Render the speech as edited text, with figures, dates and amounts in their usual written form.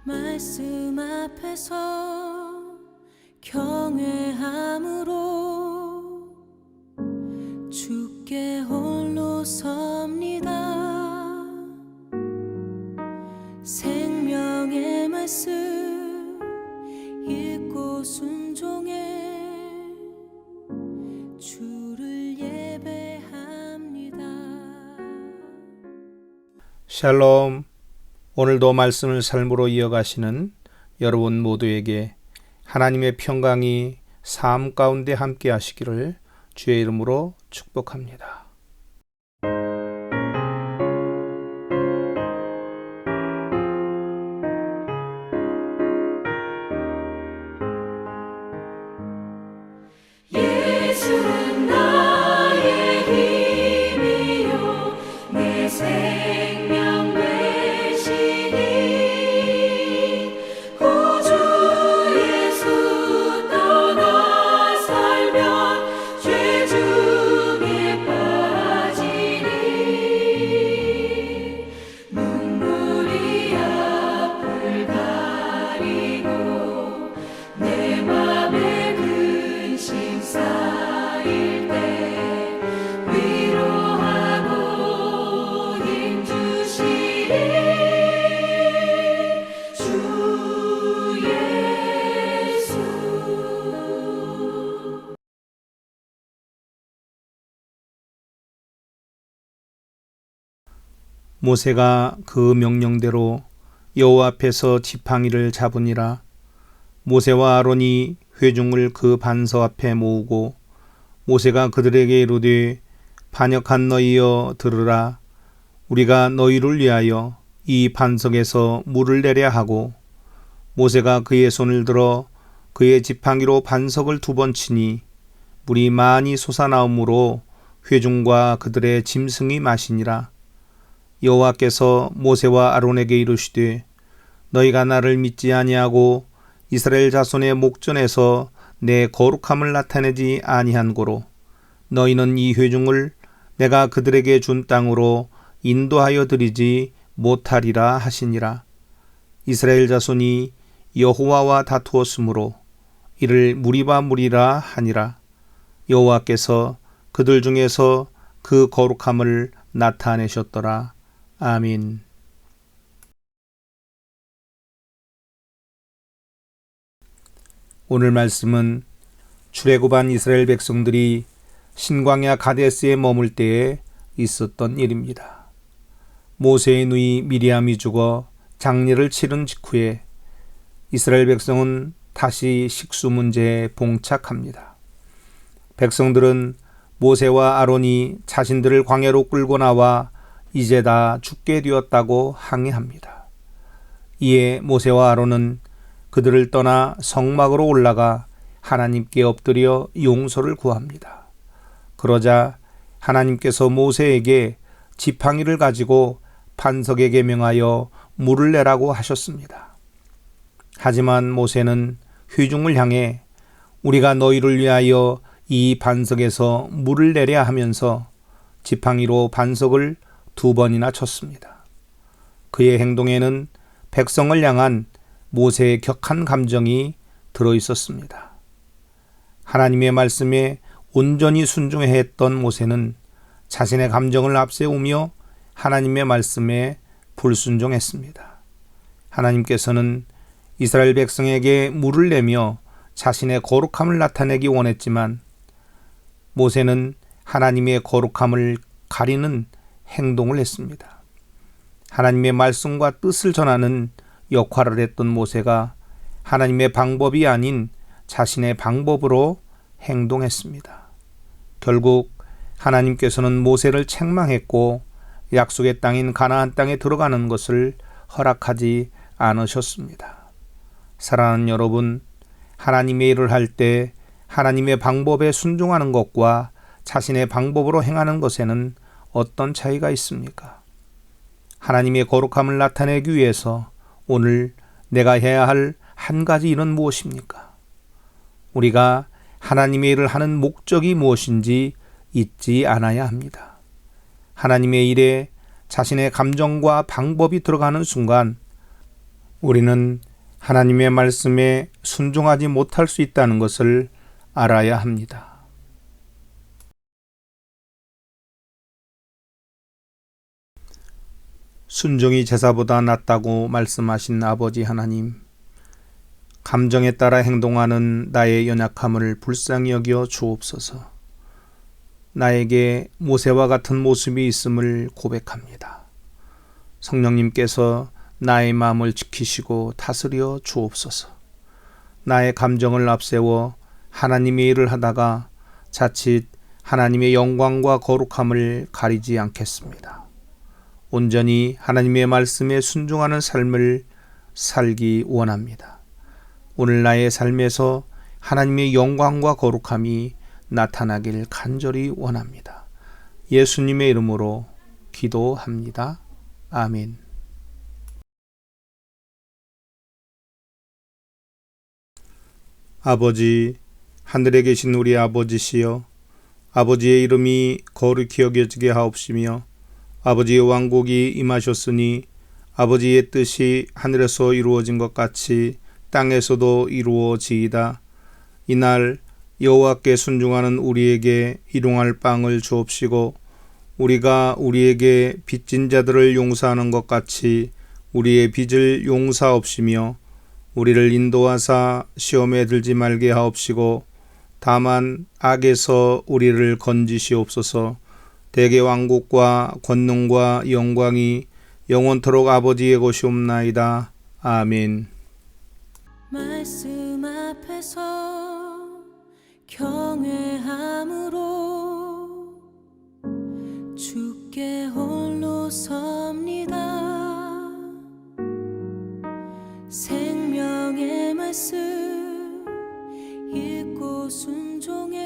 말씀 앞에서 경외함으로 주께 홀로 섭니다. 생명의 말씀 읽고 순종해 주를 예배합니다. 샬롬. 오늘도 말씀을 삶으로 이어가시는 여러분 모두에게 하나님의 평강이 삶 가운데 함께 하시기를 주의 이름으로 축복합니다. 예수는 나의 힘이요 내 생명 되시니 구주 예수 떠나 살면 죄 중에 빠지니 눈물이 앞을 가리고 내 맘에 근심 쌓일 때 위로하고 힘 주시리 주 예수. 모세가 그 명령대로 여호와 앞에서 지팡이를 잡으니라. 모세와 아론이 회중을 그 반석 앞에 모으고 모세가 그들에게 이르되 반역한 너희여 들으라. 우리가 너희를 위하여 이 반석에서 물을 내려 하고 모세가 그의 손을 들어 그의 지팡이로 반석을 2번 치니 물이 많이 솟아나오므로 회중과 그들의 짐승이 마시니라. 여호와께서 모세와 아론에게 이르시되 너희가 나를 믿지 아니하고 이스라엘 자손의 목전에서 내 거룩함을 나타내지 아니한 고로 너희는 이 회중을 내가 그들에게 준 땅으로 인도하여 드리지 못하리라 하시니라. 이스라엘 자손이 여호와와 다투었으므로 이를 무리바 무리라 하니라. 여호와께서 그들 중에서 그 거룩함을 나타내셨더라. 아민. 오늘 말씀은 출애굽한 이스라엘 백성들이 신광야 가데스에 머물 때에 있었던 일입니다. 모세의 누이 미리암이 죽어 장례를 치른 직후에 이스라엘 백성은 다시 식수 문제에 봉착합니다. 백성들은 모세와 아론이 자신들을 광야로 끌고 나와 이제 다 죽게 되었다고 항의합니다. 이에 모세와 아론은 그들을 떠나 성막으로 올라가 하나님께 엎드려 용서를 구합니다. 그러자 하나님께서 모세에게 지팡이를 가지고 반석에게 명하여 물을 내라고 하셨습니다. 하지만 모세는 회중을 향해 우리가 너희를 위하여 이 반석에서 물을 내려 하면서 지팡이로 반석을 2번이나 쳤습니다. 그의 행동에는 백성을 향한 모세의 격한 감정이 들어있었습니다. 하나님의 말씀에 온전히 순종했던 모세는 자신의 감정을 앞세우며 하나님의 말씀에 불순종했습니다. 하나님께서는 이스라엘 백성에게 물을 내며 자신의 거룩함을 나타내기 원했지만 모세는 하나님의 거룩함을 가리는 행동을 했습니다. 하나님의 말씀과 뜻을 전하는 역할을 했던 모세가 하나님의 방법이 아닌 자신의 방법으로 행동했습니다. 결국 하나님께서는 모세를 책망했고 약속의 땅인 가나안 땅에 들어가는 것을 허락하지 않으셨습니다. 사랑하는 여러분, 하나님의 일을 할 때 하나님의 방법에 순종하는 것과 자신의 방법으로 행하는 것에는 어떤 차이가 있습니까? 하나님의 거룩함을 나타내기 위해서 오늘 내가 해야 할 한 가지 일은 무엇입니까? 우리가 하나님의 일을 하는 목적이 무엇인지 잊지 않아야 합니다. 하나님의 일에 자신의 감정과 방법이 들어가는 순간 우리는 하나님의 말씀에 순종하지 못할 수 있다는 것을 알아야 합니다. 순종이 제사보다 낫다고 말씀하신 아버지 하나님, 감정에 따라 행동하는 나의 연약함을 불쌍히 여겨 주옵소서. 나에게 모세와 같은 모습이 있음을 고백합니다. 성령님께서 나의 마음을 지키시고 다스려 주옵소서. 나의 감정을 앞세워 하나님의 일을 하다가 자칫 하나님의 영광과 거룩함을 가리지 않겠습니다. 온전히 하나님의 말씀에 순종하는 삶을 살기 원합니다. 오늘 나의 삶에서 하나님의 영광과 거룩함이 나타나길 간절히 원합니다. 예수님의 이름으로 기도합니다. 아멘. 아버지, 하늘에 계신 우리 아버지시여, 아버지의 이름이 거룩히 여겨지게 하옵시며 아버지의 왕국이 임하셨으니 아버지의 뜻이 하늘에서 이루어진 것 같이 땅에서도 이루어지이다. 이날 여호와께 순종하는 우리에게 일용할 빵을 주옵시고 우리가 우리에게 빚진 자들을 용서하는 것 같이 우리의 빚을 용서하옵시며 우리를 인도하사 시험에 들지 말게 하옵시고 다만 악에서 우리를 건지시옵소서. 대개 왕국과 권능과 영광이 영원토록 아버지의 것이옵나이다. 아멘. 말씀 앞에서 경외함으로 주께 홀로 섭니다. 생명의 말씀 읽고 순종해